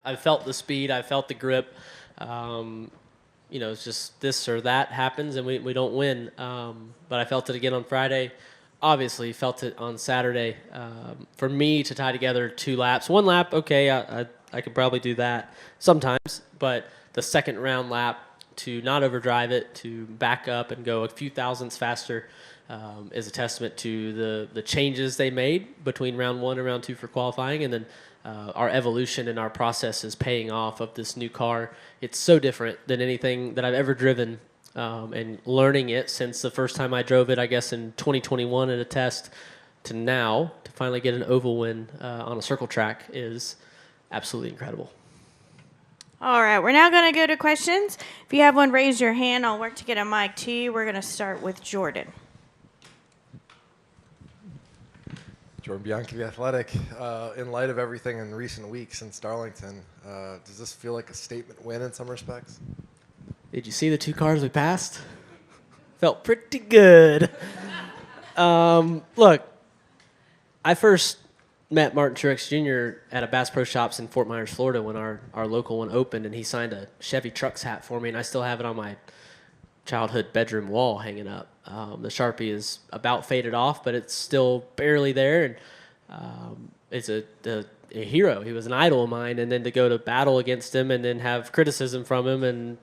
I felt the speed. I felt the grip. Um, it's just this or that happens and we don't win. But I felt it again on Friday. Obviously, felt it on Saturday. For me to tie together 2 laps, 1 lap, okay, I could probably do that sometimes. But the second round lap, to not overdrive it, to back up and go a few thousandths faster, is a testament to the changes they made between round 1 and round 2 for qualifying, and then our evolution and our process is paying off of this new car. It's so different than anything that I've ever driven, and learning it since the first time I drove it, I guess in 2021 at a test, to now to finally get an oval win on a circle track is absolutely incredible. All right, we're now going to go to questions. If you have one, raise your hand. I'll work to get a mic to you. We're going to start with Jordan. Jordan Bianchi, The Athletic. In light of everything in recent weeks since Darlington, does this feel like a statement win in some respects? Did you see the 2 cars we passed? Felt pretty good. Look, I first met Martin Truex Jr. at a Bass Pro Shops in Fort Myers, Florida when our local one opened, and he signed a Chevy Trucks hat for me, and I still have it on my childhood bedroom wall hanging up. The Sharpie is about faded off, but it's still barely there, and it's a hero. He was an idol of mine, and then to go to battle against him and then have criticism from him and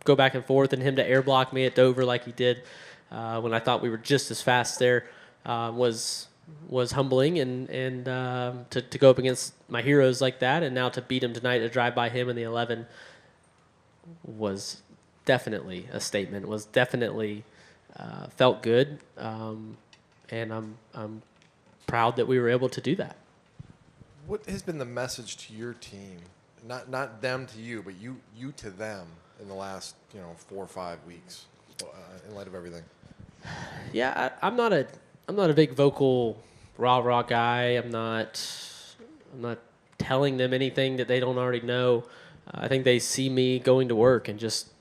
go back and forth, and him to air block me at Dover like he did when I thought we were just as fast there was humbling, and to go up against my heroes like that, and now to beat him tonight, to drive by him in the 11 was definitely a statement. Was definitely felt good, and I'm proud that we were able to do that. What has been the message to your team, not them to you, but you to them in the last 4 or 5 weeks, in light of everything? Yeah, I'm not a big vocal rah guy. I'm not telling them anything that they don't already know. I think they see me going to work and just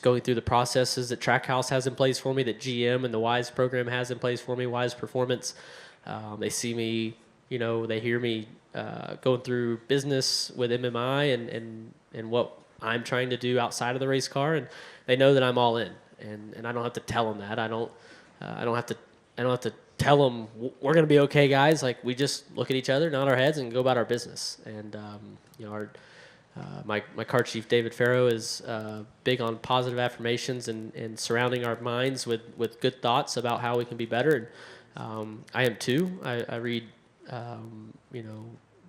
going through the processes that Trackhouse has in place for me, that GM and the WISE program has in place for me, WISE Performance. They see me, they hear me going through business with MMI and what I'm trying to do outside of the race car, and they know that I'm all in, and I don't have to tell them that. I don't have to tell them we're going to be okay, guys. Like, we just look at each other, nod our heads, and go about our business. And my car chief David Farrow is big on positive affirmations and surrounding our minds with good thoughts about how we can be better. And I am too. I read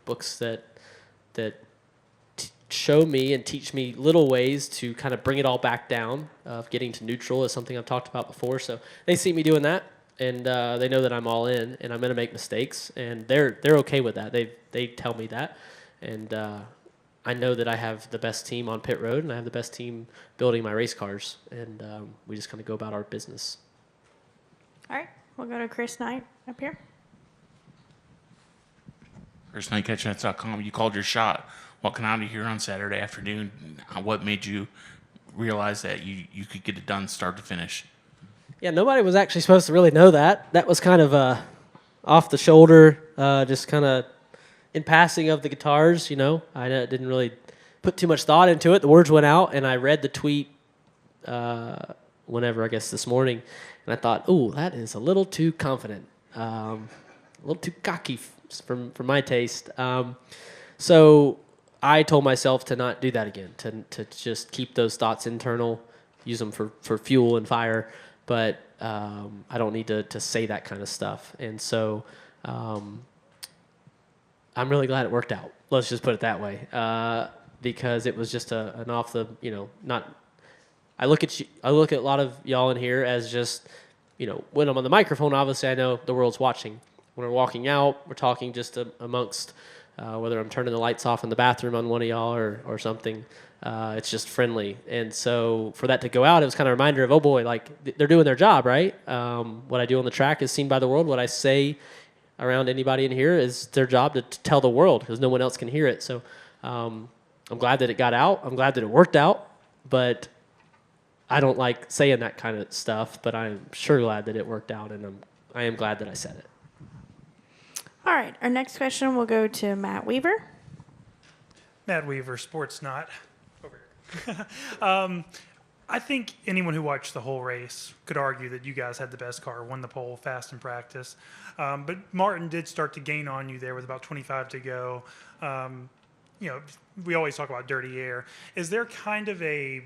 books that show me and teach me little ways to kind of bring it all back down. Of getting to neutral is something I've talked about before. So they see me doing that, and they know that I'm all in, and I'm going to make mistakes, and they're okay with that. They tell me that, and I know that I have the best team on pit road, and I have the best team building my race cars, and we just kind of go about our business. All right, we'll go to Chris Knight up here. Chris Knight, catchnets.com. You called your shot walking out of here on Saturday afternoon. What made you realize that you could get it done start to finish? Yeah, nobody was actually supposed to really know that. That was kind of off the shoulder, just kind of in passing of the guitars, I didn't really put too much thought into it. The words went out, and I read the tweet whenever, I guess, this morning, and I thought, ooh, that is a little too confident, a little too cocky for my taste. So I told myself to not do that again, to just keep those thoughts internal, use them for fuel and fire, but I don't need to say that kind of stuff. And so I'm really glad it worked out. Let's just put it that way, because it was just an off the, not. I look at a lot of y'all in here as just, when I'm on the microphone, obviously I know the world's watching. When we're walking out, we're talking just amongst, whether I'm turning the lights off in the bathroom on one of y'all or something. It's just friendly. And so for that to go out, it was kind of a reminder of, oh boy, like they're doing their job, right? What I do on the track is seen by the world. What I say around anybody in here is their job to tell the world, because no one else can hear it. So I'm glad that it got out. I'm glad that it worked out, but I don't like saying that kind of stuff, but I'm sure glad that it worked out, and I am glad that I said it. All right, our next question will go to Matt Weaver. Matt Weaver, Sports Not. Over here. I think anyone who watched the whole race could argue that you guys had the best car, won the pole fast in practice. But Martin did start to gain on you there with about 25 to go. We always talk about dirty air. Is there kind of a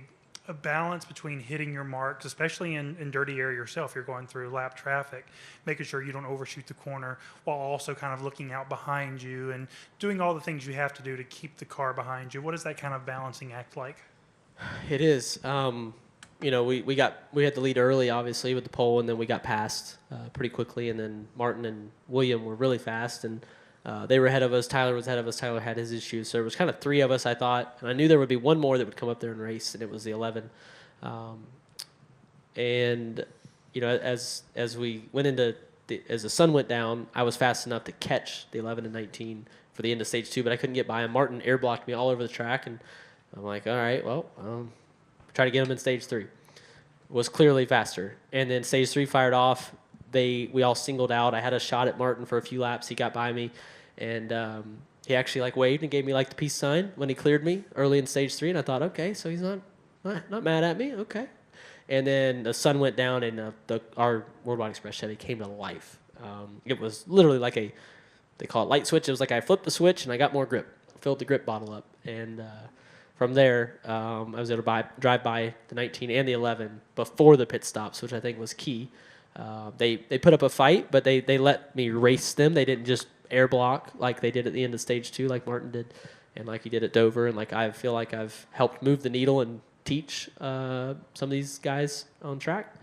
balance between hitting your marks, especially in dirty air yourself? You're going through lap traffic, making sure you don't overshoot the corner while also kind of looking out behind you and doing all the things you have to do to keep the car behind you. What is that kind of balancing act like? It is. We had the lead early, obviously, with the pole, and then we got passed pretty quickly. And then Martin and William were really fast, and they were ahead of us. Tyler was ahead of us. Tyler had his issues, so there was kind of three of us, I thought, and I knew there would be one more that would come up there and race, and it was the 11. As we went into as the sun went down, I was fast enough to catch the 11 and 19 for the end of stage 2, but I couldn't get by him. Martin air blocked me all over the track, and I'm like, all right, well, try to get him in stage 3. Was clearly faster. And then stage 3 fired off. We all singled out. I had a shot at Martin for a few laps. He got by me, and he actually waved and gave me the peace sign when he cleared me early in stage 3. And I thought, okay, so he's not mad at me. Okay. And then the sun went down, and our Worldwide Express Chevy came to life. It was literally they call it light switch. It was like I flipped the switch and I got more grip, filled the grip bottle up, and from there, I was able to drive by the 19 and the 11 before the pit stops, which I think was key. They put up a fight, but they let me race them. They didn't just air block like they did at the end of stage 2, like Martin did, and like he did at Dover. And I feel like I've helped move the needle and teach some of these guys on track.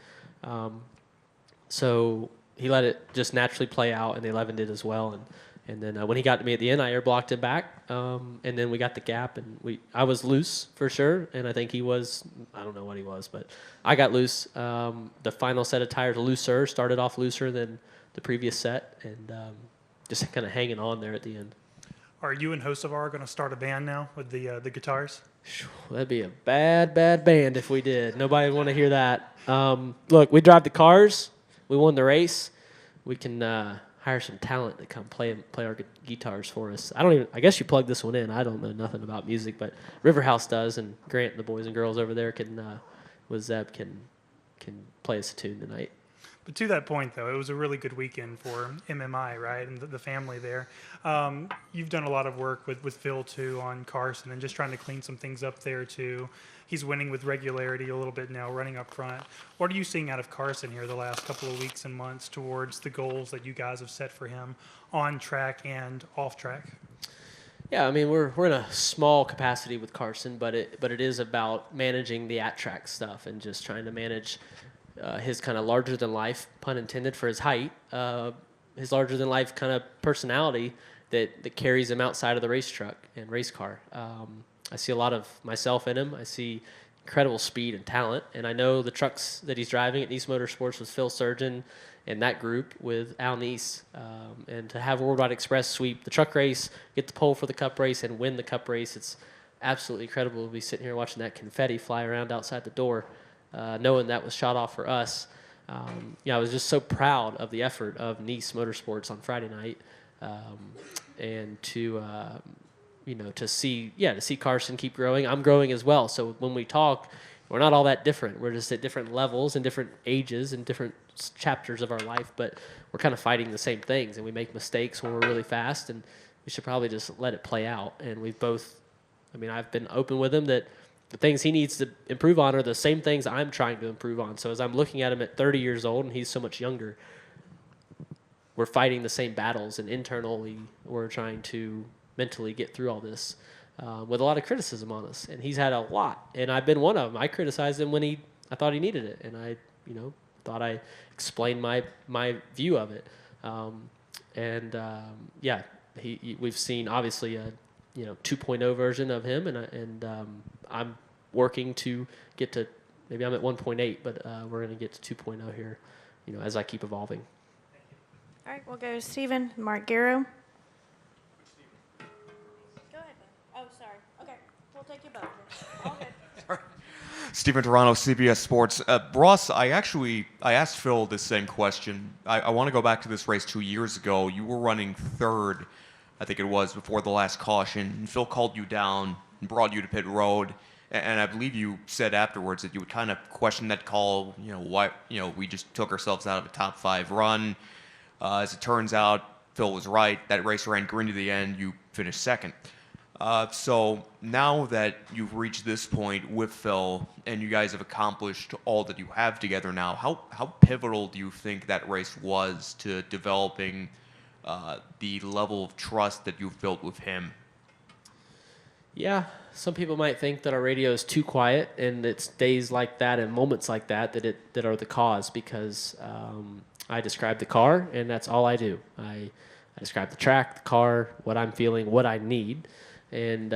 So he let it just naturally play out, and the 11 did as well. And then when he got to me at the end, I air blocked him back, and then we got the gap, and I was loose for sure, and I think he was, I don't know what he was, but I got loose. The final set of tires started off looser than the previous set, and just kind of hanging on there at the end. Are you and Hocevar going to start a band now with the guitars? That'd be a bad band if we did. Nobody would want to hear that. Look, we drive the cars. We won the race. We can hire some talent to come play our guitars for us. I guess you plug this one in. I don't know nothing about music, but Riverhouse does, and Grant and the boys and girls over there with Zeb can play us a tune tonight. But to that point, though, it was a really good weekend for MMI, right, and the family there. You've done a lot of work with Phil, too, on Carson and just trying to clean some things up there, too. He's winning with regularity a little bit now, running up front. What are you seeing out of Carson here the last couple of weeks and months towards the goals that you guys have set for him on track and off track? Yeah, I mean, we're in a small capacity with Carson, but it is about managing the at-track stuff and just trying to manage his kind of larger-than-life, pun intended, for his height, his larger-than-life kind of personality that carries him outside of the race truck and race car. I see a lot of myself in him. I see incredible speed and talent, and I know the trucks that he's driving at Nice Motorsports with Phil Surgeon and that group with Al Nice, and to have Worldwide Express sweep the truck race, get the pole for the Cup race, and win the Cup race, it's absolutely incredible to be sitting here watching that confetti fly around outside the door, knowing that was shot off for us. I was just so proud of the effort of Nice Motorsports on Friday night, and to see Carson keep growing. I'm growing as well. So when we talk, we're not all that different. We're just at different levels and different ages and different chapters of our life, but we're kind of fighting the same things, and we make mistakes when we're really fast, and we should probably just let it play out. And I've been open with him that the things he needs to improve on are the same things I'm trying to improve on. So as I'm looking at him at 30 years old and he's so much younger, we're fighting the same battles, and internally we're trying to mentally get through all this with a lot of criticism on us. And he's had a lot, and I've been one of them. I criticized him when I thought he needed it, and I thought I explained my view of it. We've seen obviously a 2.0 version of him, and I'm working to get to, maybe I'm at 1.8, but we're going to get to 2.0 here, as I keep evolving. All right, we'll go to Stephen Margero. Go ahead, Ben. Oh, sorry. Okay, we'll take you both. All good. Stephen Toronto, CBS Sports. Ross, I asked Phil this same question. I want to go back to this race 2 years ago. You were running third I think it was, before the last caution. And Phil called you down and brought you to pit road. And I believe you said afterwards that you would kind of question that call. Why? We just took ourselves out of a top 5 run. As it turns out, Phil was right. That race ran green to the end. You finished second. So now that you've reached this point with Phil and you guys have accomplished all that you have together now, how pivotal do you think that race was to developing the level of trust that you've built with him? Yeah, some people might think that our radio is too quiet, and it's days like that and moments like that that are the cause, because I describe the car, and that's all I do. I describe the track, the car, what I'm feeling, what I need, and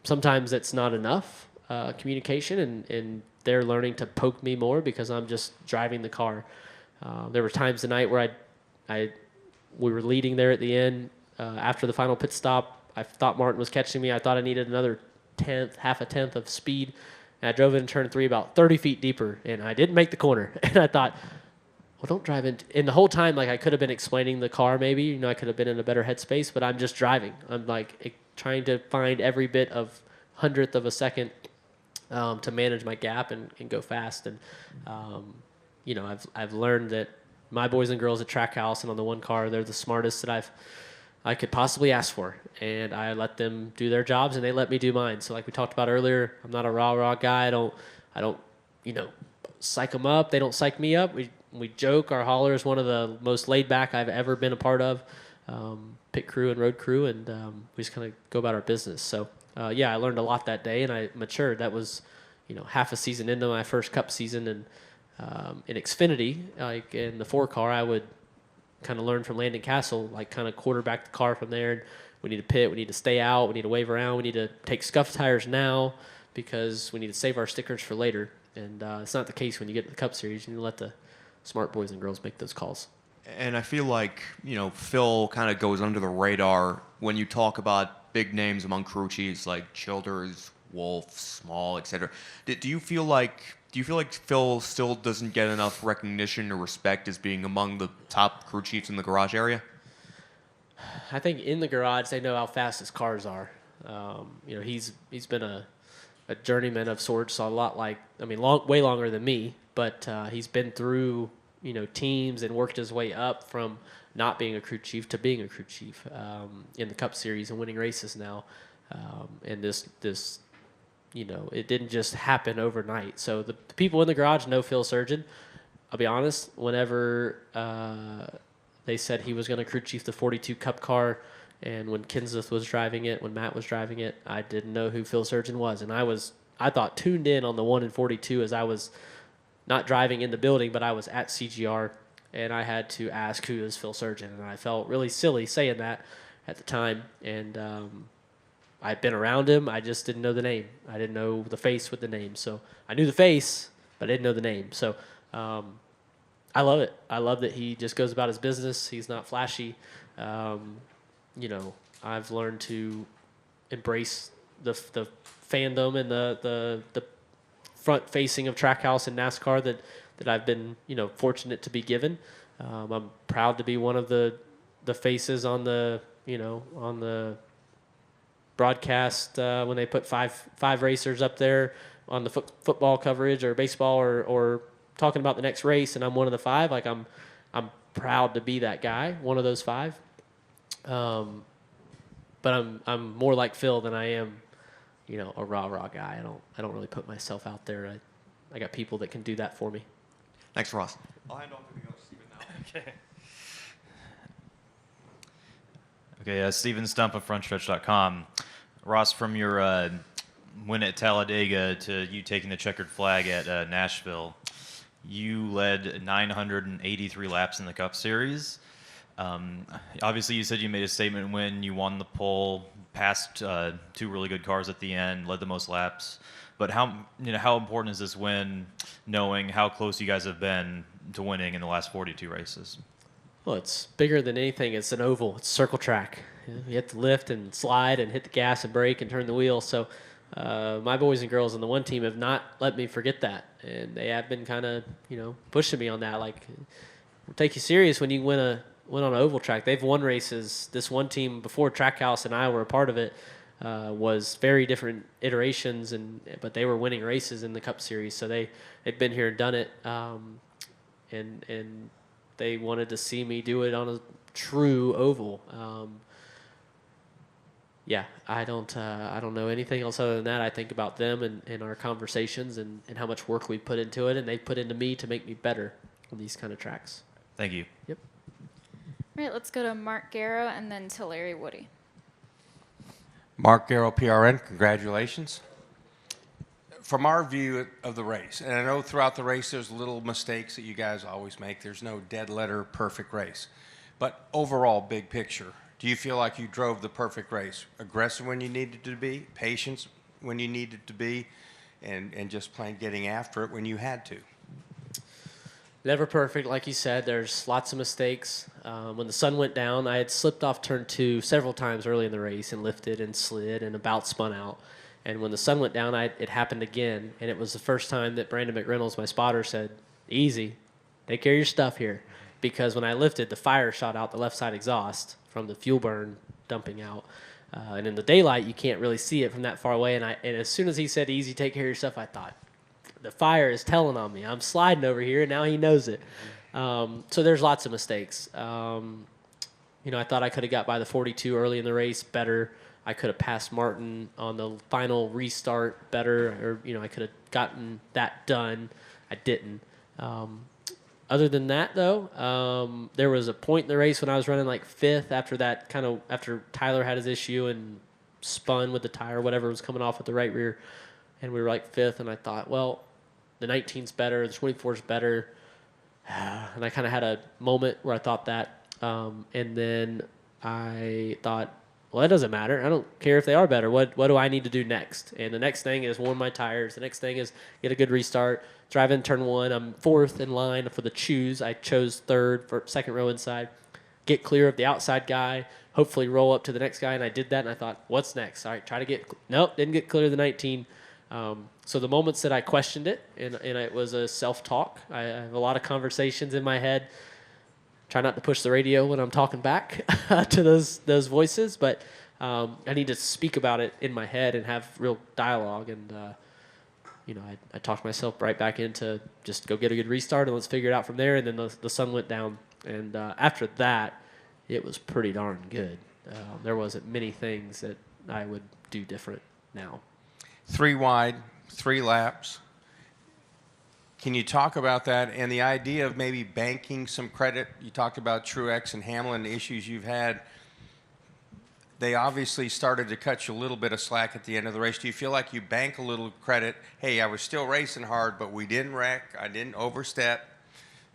sometimes it's not enough communication, and they're learning to poke me more because I'm just driving the car. There were times tonight where we were leading there at the end after the final pit stop. I thought Martin was catching me. I thought I needed another half a tenth of speed. And I drove in turn 3 about 30 feet deeper, and I didn't make the corner. And I thought, well, don't drive into... And the whole time, I could have been explaining the car maybe. I could have been in a better headspace, but I'm just driving. I'm, trying to find every bit of hundredth of a second to manage my gap and go fast. And, I've learned that my boys and girls at Trackhouse and on the one car, they're the smartest that I could possibly ask for, and I let them do their jobs, and they let me do mine. So like we talked about earlier, I'm not a rah guy. I don't psych them up. They don't psych me up. We joke. Our hauler is one of the most laid back I've ever been a part of, pit crew and road crew, and we just kind of go about our business. So I learned a lot that day, and I matured. That was half a season into my first Cup season, and in Xfinity, in the 4 car, I would kind of learn from Landon Castle, kind of quarterback the car from there. And we need to pit, we need to stay out, we need to wave around, we need to take scuff tires now because we need to save our stickers for later. And it's not the case when you get to the Cup Series. You need to let the smart boys and girls make those calls. And I feel like, Phil kind of goes under the radar when you talk about big names among crew chiefs like Childers, Wolf, Small, etc. Do you feel like Phil still doesn't get enough recognition or respect as being among the top crew chiefs in the garage area? I think in the garage they know how fast his cars are. He's been a journeyman of sorts, a lot way longer than me, but he's been through teams and worked his way up from not being a crew chief to being a crew chief in the Cup Series and winning races now. And this it didn't just happen overnight. So the people in the garage know Phil Surgeon. I'll be honest, whenever they said he was going to crew chief the 42 Cup car, and when Kenseth was driving it, when Matt was driving it, I didn't know who Phil Surgeon was. And I thought tuned in on the 1 and 42 as I was not driving in the building, but I was at CGR, and I had to ask who is Phil Surgeon. And I felt really silly saying that at the time. And I'd been around him. I just didn't know the name. I didn't know the face with the name. So I knew the face, but I didn't know the name. So I love it. I love that he just goes about his business. He's not flashy. I've learned to embrace the fandom and the front facing of Trackhouse and NASCAR that I've been fortunate to be given. I'm proud to be one of the faces on the broadcast when they put five racers up there on the football coverage or baseball or talking about the next race, and I'm one of the 5. I'm proud to be that guy, one of those 5. But I'm more like Phil than I am, a rah guy. I don't really put myself out there. I got people that can do that for me. Thanks, Ross. I'll hand off to Steven now. Okay, Steven Stump of FrontStretch.com. Ross, from your win at Talladega to you taking the checkered flag at Nashville, you led 983 laps in the Cup Series. Obviously, you said you made a statement when you won the pole, passed 2 really good cars at the end, led the most laps. But how important is this win, knowing how close you guys have been to winning in the last 42 races? Well, it's bigger than anything. It's an oval. It's circle track. You have to lift and slide and hit the gas and brake and turn the wheel. So my boys and girls on the one team have not let me forget that. And they have been kind of, pushing me on that. We'll take you serious when you win went on an oval track. They've won races. This one team before Trackhouse and I were a part of it was very different iterations, but they were winning races in the Cup Series. So they'd been here and done it, and they wanted to see me do it on a true oval. Yeah, I don't know anything else other than that. I think about them and our conversations and how much work we put into it, and they put into me to make me better on these kind of tracks. Thank you. Yep. All right, let's go to Mark Garrow and then to Larry Woody. Mark Garrow, PRN, congratulations. From our view of the race, and I know throughout the race there's little mistakes that you guys always make. There's no dead letter perfect race. But overall, big picture, do you feel like you drove the perfect race? Aggressive when you needed to be, patience when you needed to be, and just plain getting after it when you had to? Never perfect, like you said. There's lots of mistakes. When the sun went down, I had slipped off turn 2 several times early in the race and lifted and slid and about spun out. And when the sun went down, it happened again. And it was the first time that Brandon McReynolds, my spotter, said, "Easy, take care of your stuff here." Because when I lifted, the fire shot out the left side exhaust from the fuel burn dumping out. And in the daylight, you can't really see it from that far away. And as soon as he said, "Easy, take care of your stuff," I thought, the fire is telling on me. I'm sliding over here, and now he knows it. So there's lots of mistakes. I thought I could have got by the 42 early in the race better. I could have passed Martin on the final restart better, or I could have gotten that done. I didn't. Other than that, though, there was a point in the race when I was running like 5th after Tyler had his issue and spun with the tire, whatever was coming off with the right rear, and we were like 5th, and I thought, well, the 19's better, the 24's better, and I kind of had a moment where I thought that, and then I thought, well, that doesn't matter. I don't care if they are better. What do I need to do next? And the next thing is warm my tires. The next thing is get a good restart. Drive in turn 1. I'm 4th in line for the choose. I chose 3rd for second row inside. Get clear of the outside guy. Hopefully roll up to the next guy. And I did that, and I thought, what's next? All right, try to get – nope, didn't get clear of the 19. So the moments that I questioned it, and it was a self-talk. I have a lot of conversations in my head. Try not to push the radio when I'm talking back to those voices, but I need to speak about it in my head and have real dialogue. And I talked myself right back into just go get a good restart and let's figure it out from there. And then the sun went down, and after that, it was pretty darn good. There wasn't many things that I would do different now. 3 wide, 3 laps. Can you talk about that and the idea of maybe banking some credit? You talked about Truex and Hamlin, the issues you've had. They obviously started to cut you a little bit of slack at the end of the race. Do you feel like you bank a little credit? Hey, I was still racing hard, but we didn't wreck. I didn't overstep.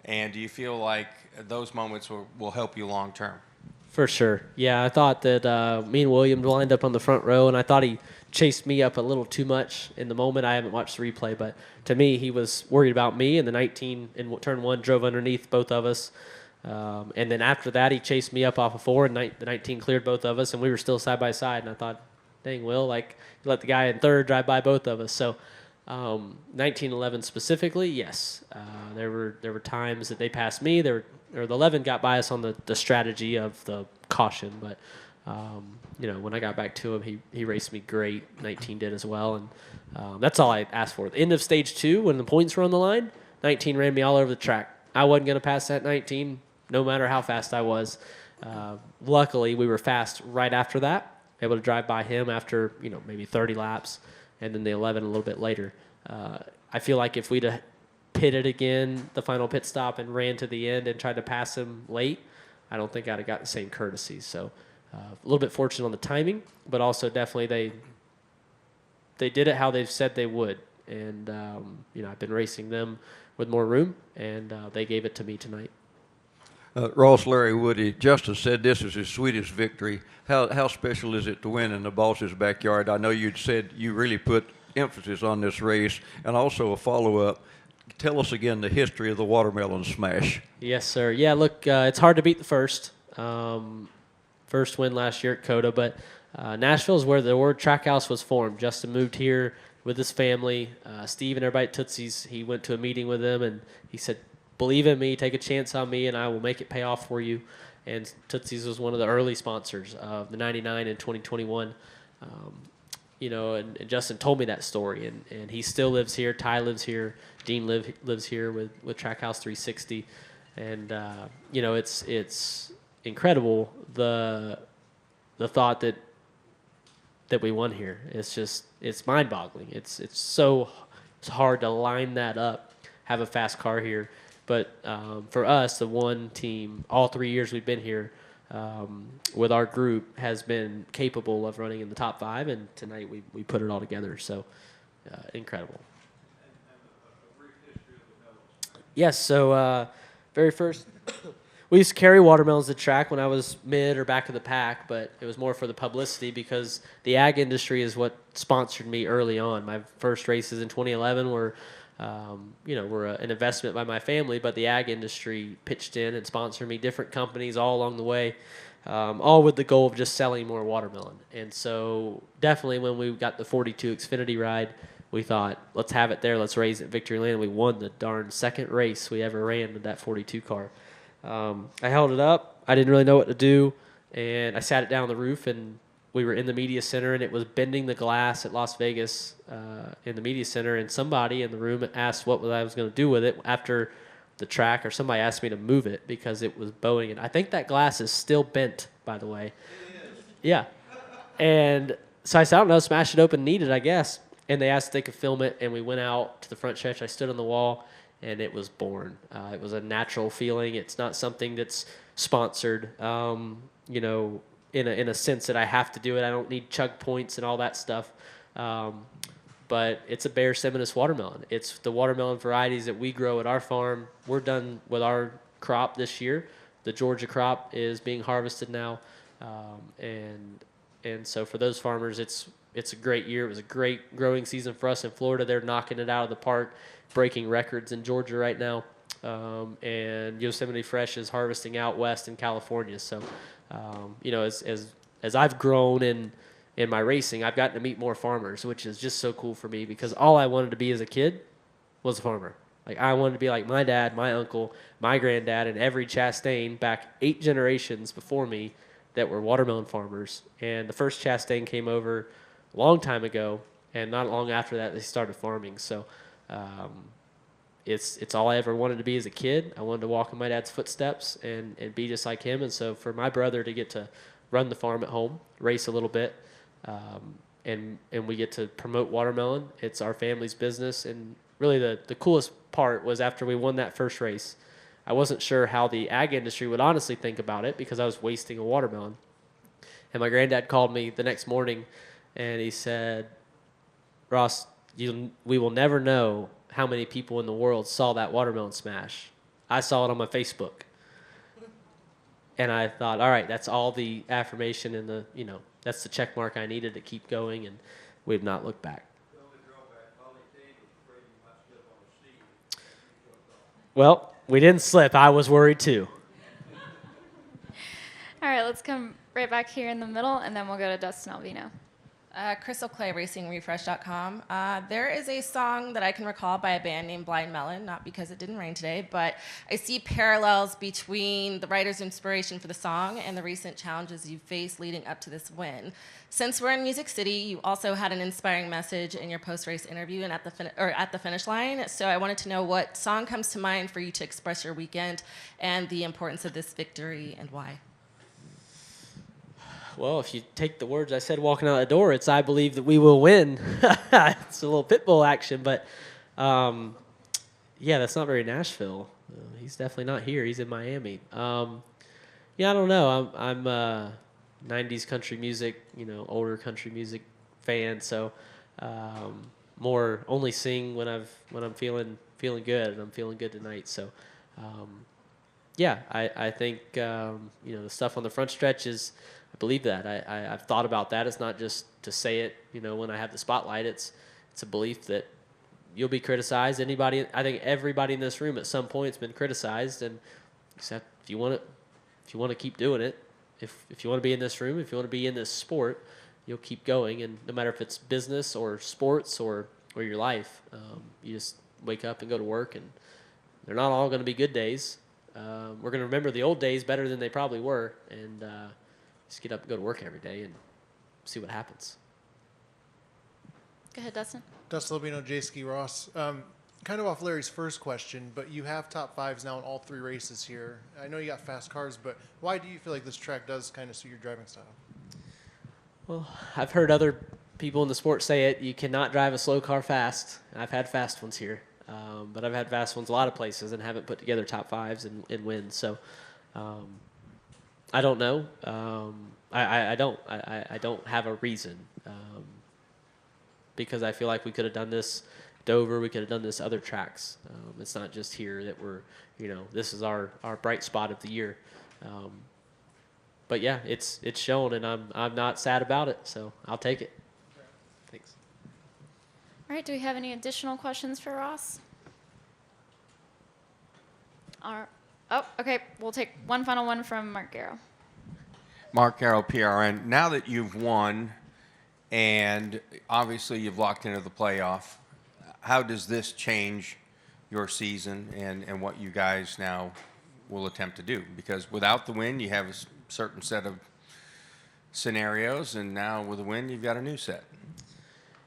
And do you feel like those moments will help you long term? For sure. Yeah, I thought that me and Williams lined up on the front row, and I thought he chased me up a little too much in the moment. I haven't watched the replay, but to me, he was worried about me, and the 19 in turn 1 drove underneath both of us. And then after that, he chased me up off of 4, and the 19 cleared both of us, and we were still side by side. And I thought, dang, Will, you let the guy in 3rd drive by both of us. So 1911 specifically, yes. There were times that they passed me. The 11 got by us on the strategy of the caution, but when I got back to him, he raced me great. 19 did as well, and that's all I asked for. At the end of stage 2, when the points were on the line, 19 ran me all over the track. I wasn't going to pass that 19, no matter how fast I was. Luckily, we were fast right after that, able to drive by him after maybe 30 laps, and then the 11 a little bit later. I feel like if we'd have pitted again, the final pit stop, and ran to the end and tried to pass him late, I don't think I'd have got the same courtesy. So a little bit fortunate on the timing, but also definitely they did it how they've said they would. And, I've been racing them with more room, and they gave it to me tonight. Ross, Larry Woody, Justice said this is his sweetest victory. How special is it to win in the boss's backyard? I know you'd said you really put emphasis on this race, and also a follow-up. Tell us again the history of the watermelon smash. Yes, sir. Yeah, look, it's hard to beat the first. First win last year at COTA, but Nashville is where the word Trackhouse was formed. Justin moved here with his family. Steve and everybody at Tootsie's, he went to a meeting with them, and he said, believe in me, take a chance on me, and I will make it pay off for you. and Tootsie's was one of the early sponsors of the 99 and 2021. And Justin told me that story, and he still lives here. Ty lives here. Dean lives here with Trackhouse 360, and it's incredible the thought that we won here. It's mind-boggling. It's hard to line that up, have a fast car here, but for us, the one team, all 3 years we've been here, with our group, has been capable of running in the top 5, and tonight we put it all together. So incredible. Yes. So very first, we used to carry watermelons to track when I was mid or back of the pack, but it was more for the publicity because the ag industry is what sponsored me early on. My first races in 2011 were an investment by my family, but the ag industry pitched in and sponsored me, different companies all along the way, all with the goal of just selling more watermelon. And so definitely when we got the 42 Xfinity ride, we thought, let's have it there, let's raise it at Victory Lane. And we won the darn second race we ever ran with that 42 car. I held it up. I didn't really know what to do, and I sat it down on the roof, and we were in the media center, and it was bending the glass at Las Vegas in the media center, and somebody in the room asked what I was going to do with it after the track, or somebody asked me to move it because it was bowing. And I think that glass is still bent, by the way. Yeah. And so I said, I don't know, smash it open, need it, I guess. And they asked if they could film it, and we went out to the front stretch. I stood on the wall, and it was born. It was a natural feeling. It's not something that's sponsored, in a sense that I have to do it. I don't need chug points and all that stuff. But it's a Bear Seminus watermelon. It's the watermelon varieties that we grow at our farm. We're done with our crop this year. The Georgia crop is being harvested now. And so for those farmers, it's a great year. It was a great growing season for us in Florida. They're knocking it out of the park, breaking records in Georgia right now. And Yosemite Fresh is harvesting out west in California. So, as I've grown in my racing, I've gotten to meet more farmers, which is just so cool for me because all I wanted to be as a kid was a farmer. Like, I wanted to be like my dad, my uncle, my granddad, and every Chastain back 8 generations before me that were watermelon farmers. And the first Chastain came over a long time ago, and not long after that, they started farming. So, it's all I ever wanted to be as a kid. I wanted to walk in my dad's footsteps and be just like him. And so for my brother to get to run the farm at home, race a little bit, and we get to promote watermelon, it's our family's business. And really the coolest part was after we won that first race, I wasn't sure how the ag industry would honestly think about it because I was wasting a watermelon. And my granddad called me the next morning, and he said, Ross, we will never know how many people in the world saw that watermelon smash. I saw it on my Facebook. And I thought, all right, that's all the affirmation and that's the check mark I needed to keep going, and we've not looked back. Well, we didn't slip. I was worried too. All right, let's come right back here in the middle, and then we'll go to Dustin Albino. Crystal Clay, RacingRefresh.com. There is a song that I can recall by a band named Blind Melon, not because it didn't rain today, but I see parallels between the writer's inspiration for the song and the recent challenges you faced leading up to this win. Since we're in Music City, you also had an inspiring message in your post-race interview and at the finish line. So I wanted to know what song comes to mind for you to express your weekend and the importance of this victory and why. Well, if you take the words I said walking out the door, it's I believe that we will win. It's a little pit bull action, but that's not very Nashville. He's definitely not here. He's in Miami. I don't know. I'm 90s country music, older country music fan, so more only sing when I'm feeling good, and I'm feeling good tonight. So I think the stuff on the front stretch is. I believe that. I've thought about that. It's not just to say it, when I have the spotlight. It's a belief that you'll be criticized. I think everybody in this room at some point has been criticized, and except if you want to keep doing it, if you want to be in this room, if you want to be in this sport, you'll keep going. And no matter if it's business or sports or your life, you just wake up and go to work, and they're not all going to be good days. We're going to remember the old days better than they probably were, and just get up and go to work every day and see what happens. Go ahead, Dustin. Dustin Lobino, J-Ski Ross. Kind of off Larry's first question, but you have top fives now in all 3 races here. I know you got fast cars, but why do you feel like this track does kind of suit your driving style? Well, I've heard other people in the sport say it. You cannot drive a slow car fast. I've had fast ones here, but I've had fast ones a lot of places and haven't put together top fives and wins. So I don't know. I don't have a reason because I feel like we could have done this Dover, we could have done this other tracks. It's not just here that we're, this is our bright spot of the year. But yeah, it's shown, and I'm not sad about it, so I'll take it. Thanks. All right, do we have any additional questions for Ross? Oh, okay, we'll take one final one from Mark Garrow. Mark Carroll, PRN. Now that you've won and obviously you've locked into the playoff, how does this change your season and what you guys now will attempt to do? Because without the win, you have a certain set of scenarios, and now with a win, you've got a new set.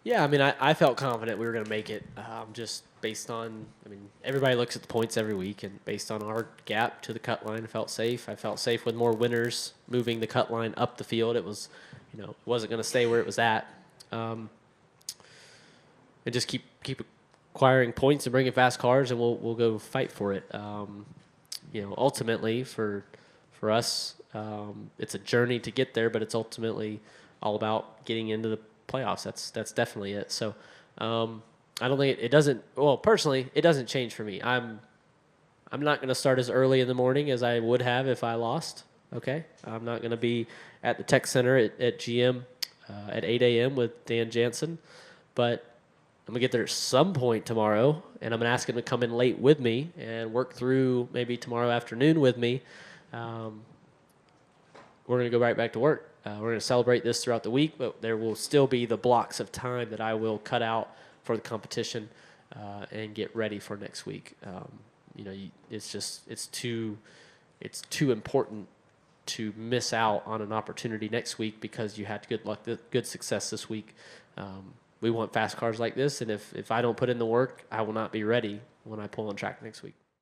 Yeah, I mean, I felt confident we were going to make it just based on, everybody looks at the points every week, and based on our gap to the cut line, I felt safe. I felt safe with more winners moving the cut line up the field. It was, it wasn't going to stay where it was at. And just keep acquiring points and bringing fast cars, and we'll go fight for it. Ultimately for us, it's a journey to get there, but it's ultimately all about getting into the playoffs. That's definitely it. So I don't think it doesn't. Well, personally, it doesn't change for me. I'm not going to start as early in the morning as I would have if I lost. Okay, I'm not going to be at the tech center at GM at 8 a.m. with Dan Jansen, but I'm going to get there at some point tomorrow, and I'm going to ask him to come in late with me and work through maybe tomorrow afternoon with me. We're going to go right back to work. We're going to celebrate this throughout the week, but there will still be the blocks of time that I will cut out for the competition and get ready for next week. It's too important to miss out on an opportunity next week because you had good luck, good success this week. We want fast cars like this, and if I don't put in the work, I will not be ready when I pull on track next week.